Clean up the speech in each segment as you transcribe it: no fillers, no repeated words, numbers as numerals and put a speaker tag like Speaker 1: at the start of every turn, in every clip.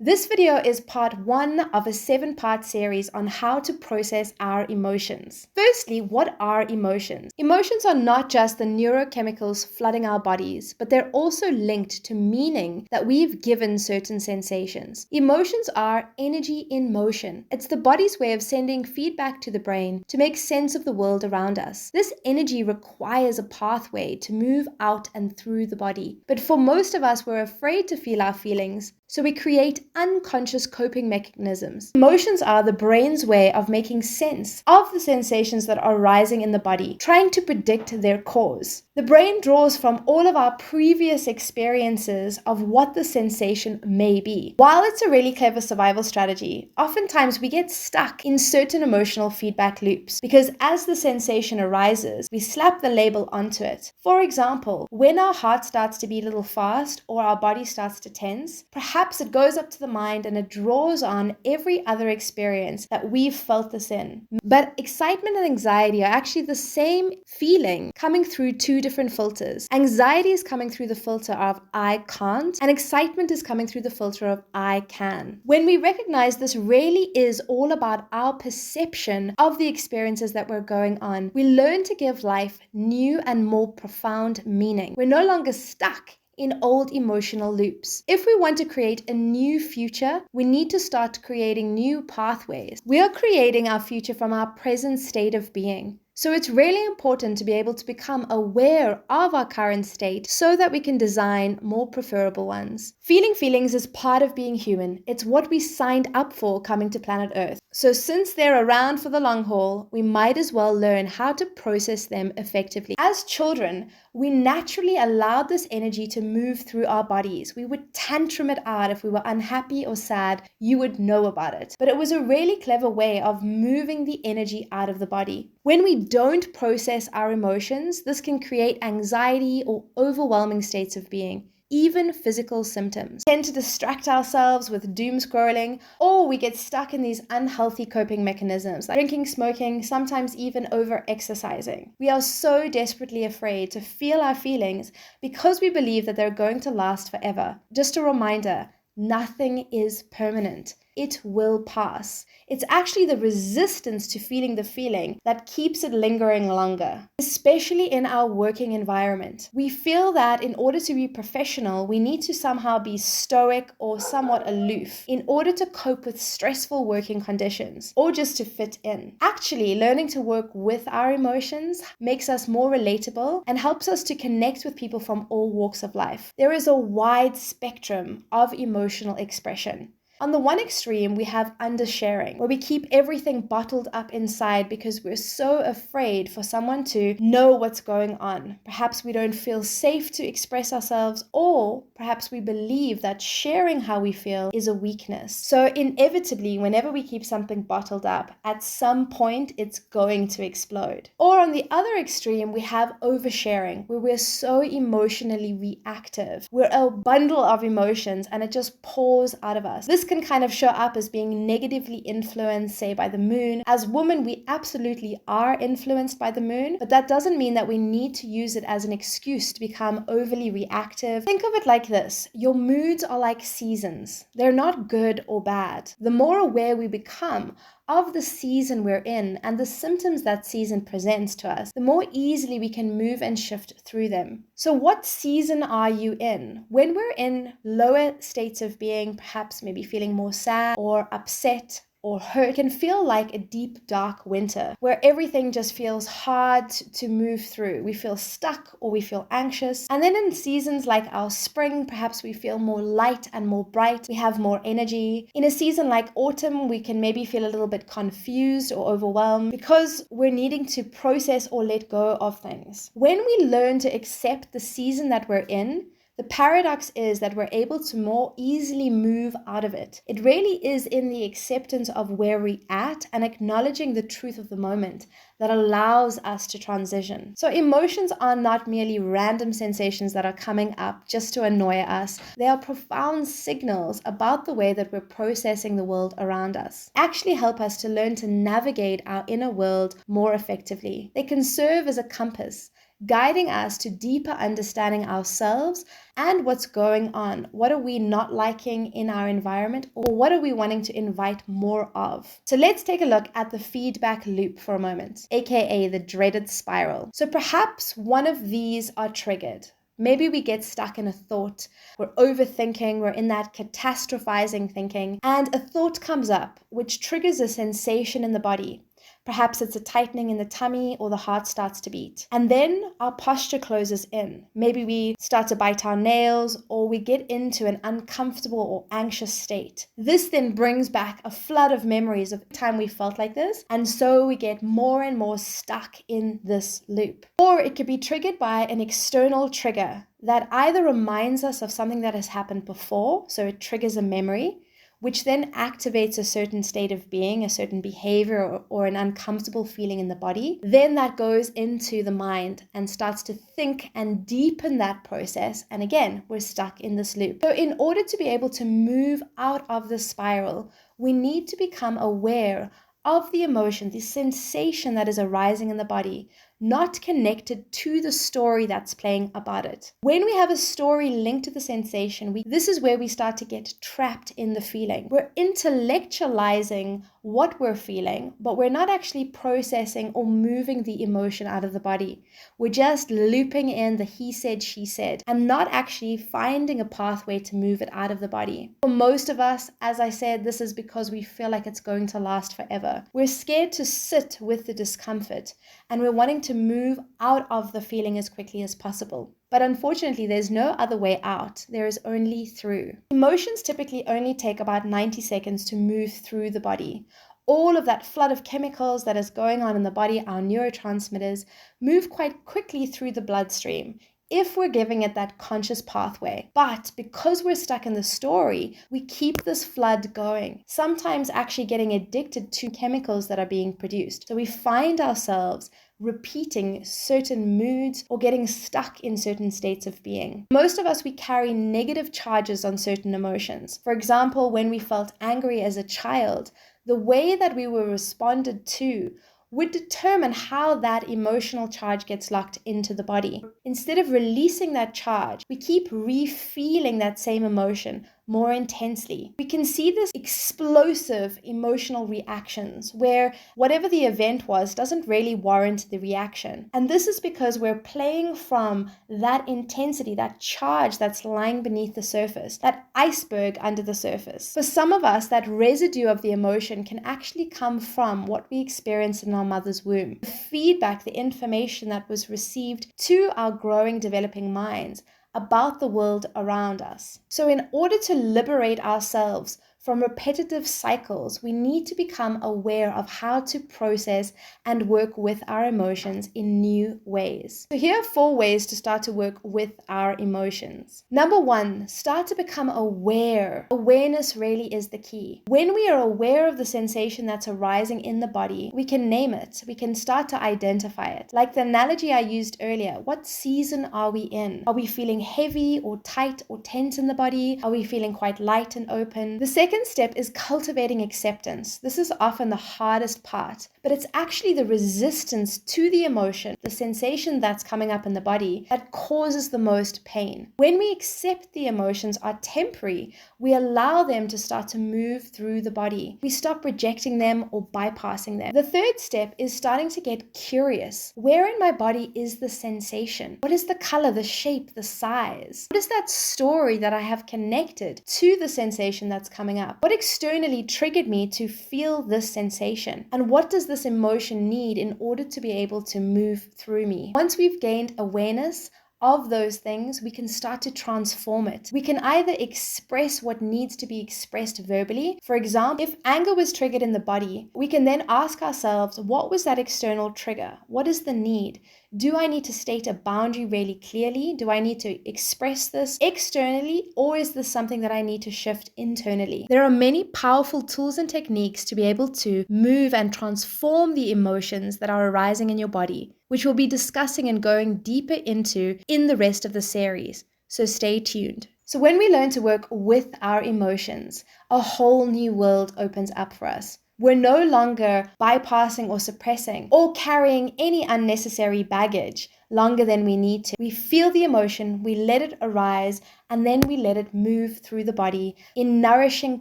Speaker 1: This video is part 1 of a 7-part series on how to process our emotions. Firstly, what are emotions? Emotions are not just the neurochemicals flooding our bodies, but they're also linked to meaning that we've given certain sensations. Emotions are energy in motion. It's the body's way of sending feedback to the brain to make sense of the world around us. This energy requires a pathway to move out and through the body. But for most of us, we're afraid to feel our feelings, so we create unconscious coping mechanisms. Emotions are the brain's way of making sense of the sensations that are arising in the body, trying to predict their cause. The brain draws from all of our previous experiences of what the sensation may be. While it's a really clever survival strategy, oftentimes we get stuck in certain emotional feedback loops because as the sensation arises, we slap the label onto it. For example, when our heart starts to beat a little fast or our body starts to tense, perhaps it goes up to the mind and it draws on every other experience that we've felt this in. But excitement and anxiety are actually the same feeling coming through two different filters. Anxiety is coming through the filter of I can't, and excitement is coming through the filter of I can. When we recognize this really is all about our perception of the experiences that we're going on, we learn to give life new and more profound meaning. We're no longer stuck in old emotional loops. If we want to create a new future, we need to start creating new pathways. We are creating our future from our present state of being. So it's really important to be able to become aware of our current state so that we can design more preferable ones. Feeling feelings is part of being human. It's what we signed up for coming to planet Earth. So since they're around for the long haul, we might as well learn how to process them effectively. As children, we naturally allowed this energy to move through our bodies. We would tantrum it out if we were unhappy or sad. You would know about it. But it was a really clever way of moving the energy out of the body. When we don't process our emotions, this can create anxiety or overwhelming states of being. Even physical symptoms. We tend to distract ourselves with doom scrolling, or we get stuck in these unhealthy coping mechanisms like drinking, smoking, sometimes even over exercising. We are so desperately afraid to feel our feelings because we believe that they're going to last forever. Just a reminder, nothing is permanent. It will pass. It's actually the resistance to feeling the feeling that keeps it lingering longer, especially in our working environment. We feel that in order to be professional, we need to somehow be stoic or somewhat aloof in order to cope with stressful working conditions or just to fit in. Actually, learning to work with our emotions makes us more relatable and helps us to connect with people from all walks of life. There is a wide spectrum of emotional expression. On the one extreme, we have undersharing, where we keep everything bottled up inside because we're so afraid for someone to know what's going on. Perhaps we don't feel safe to express ourselves, or perhaps we believe that sharing how we feel is a weakness. So inevitably, whenever we keep something bottled up, at some point it's going to explode. Or on the other extreme, we have oversharing, where we're so emotionally reactive. We're a bundle of emotions and it just pours out of us. This can kind of show up as being negatively influenced, say, by the moon. As women, we absolutely are influenced by the moon, but that doesn't mean that we need to use it as an excuse to become overly reactive. Think of it like this. Your moods are like seasons. They're not good or bad. The more aware we become of the season we're in and the symptoms that season presents to us, the more easily we can move and shift through them. So what season are you in? When we're in lower states of being, perhaps maybe feeling more sad or upset or hurt, it can feel like a deep, dark winter where everything just feels hard to move through. We feel stuck or we feel anxious. And then in seasons like our spring, perhaps we feel more light and more bright. We have more energy. In a season like autumn, we can maybe feel a little bit confused or overwhelmed because we're needing to process or let go of things. When we learn to accept the season that we're in, the paradox is that we're able to more easily move out of it. It really is in the acceptance of where we're at and acknowledging the truth of the moment that allows us to transition. So emotions are not merely random sensations that are coming up just to annoy us. They are profound signals about the way that we're processing the world around us. Actually help us to learn to navigate our inner world more effectively. They can serve as a compass, guiding us to deeper understanding ourselves and what's going on. What are we not liking in our environment, or what are we wanting to invite more of? So let's take a look at the feedback loop for a moment, aka the dreaded spiral. So perhaps one of these are triggered. Maybe we get stuck in a thought, we're overthinking, we're in that catastrophizing thinking, and a thought comes up which triggers a sensation in the body. Perhaps it's a tightening in the tummy, or the heart starts to beat. And then our posture closes in. Maybe we start to bite our nails, or we get into an uncomfortable or anxious state. This then brings back a flood of memories of the time we felt like this, and so we get more and more stuck in this loop. Or it could be triggered by an external trigger that either reminds us of something that has happened before, so it triggers a memory, which then activates a certain state of being, a certain behavior, or an uncomfortable feeling in the body. Then that goes into the mind and starts to think and deepen that process. And again, we're stuck in this loop. So in order to be able to move out of the spiral, we need to become aware of the emotion, the sensation that is arising in the body, not connected to the story that's playing about it. When we have a story linked to the sensation, this is where we start to get trapped in the feeling. We're intellectualizing what we're feeling, but we're not actually processing or moving the emotion out of the body. We're just looping in the he said, she said, and not actually finding a pathway to move it out of the body. For most of us, as I said, this is because we feel like it's going to last forever. We're scared to sit with the discomfort, and we're wanting to move out of the feeling as quickly as possible. But unfortunately, there's no other way out. There is only through. Emotions typically only take about 90 seconds to move through the body. All of that flood of chemicals that is going on in the body, our neurotransmitters, move quite quickly through the bloodstream if we're giving it that conscious pathway. But because we're stuck in the story, we keep this flood going, sometimes actually getting addicted to chemicals that are being produced. So we find ourselves repeating certain moods or getting stuck in certain states of being. Most of us, we carry negative charges on certain emotions. For example, when we felt angry as a child, the way that we were responded to would determine how that emotional charge gets locked into the body. Instead of releasing that charge, we keep re-feeling that same emotion more intensely. We can see this explosive emotional reactions where whatever the event was doesn't really warrant the reaction. And this is because we're playing from that intensity, that charge that's lying beneath the surface, that iceberg under the surface. For some of us, that residue of the emotion can actually come from what we experienced in our mother's womb. The feedback, the information that was received to our growing, developing minds about the world around us. So in order to liberate ourselves from repetitive cycles, we need to become aware of how to process and work with our emotions in new ways. So here are 4 ways to start to work with our emotions. Number 1, start to become aware. Awareness really is the key. When we are aware of the sensation that's arising in the body, we can name it. We can start to identify it. Like the analogy I used earlier, what season are we in? Are we feeling heavy or tight or tense in the body? Are we feeling quite light and open? The second step is cultivating acceptance. This is often the hardest part, but it's actually the resistance to the emotion, the sensation that's coming up in the body, that causes the most pain. When we accept the emotions are temporary, we allow them to start to move through the body. We stop rejecting them or bypassing them. The third step is starting to get curious. Where in my body is the sensation? What is the color, the shape, the size? What is that story that I have connected to the sensation that's coming up? What externally triggered me to feel this sensation? And what does this emotion need in order to be able to move through me? Once we've gained awareness of those things, we can start to transform it. We can either express what needs to be expressed verbally. For example, if anger was triggered in the body, we can then ask ourselves, what was that external trigger? What is the need? Do I need to state a boundary really clearly? Do I need to express this externally, or is this something that I need to shift internally? There are many powerful tools and techniques to be able to move and transform the emotions that are arising in your body, which we'll be discussing and going deeper into in the rest of the series. So stay tuned. So when we learn to work with our emotions, a whole new world opens up for us. We're no longer bypassing or suppressing or carrying any unnecessary baggage longer than we need to. We feel the emotion, we let it arise, and then we let it move through the body in nourishing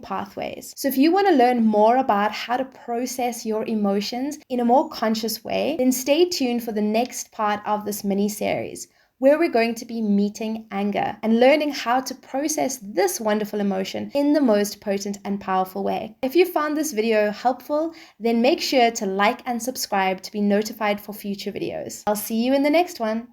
Speaker 1: pathways. So if you want to learn more about how to process your emotions in a more conscious way, then stay tuned for the next part of this mini series, where we're going to be meeting anger and learning how to process this wonderful emotion in the most potent and powerful way. If you found this video helpful, then make sure to like and subscribe to be notified for future videos. I'll see you in the next one.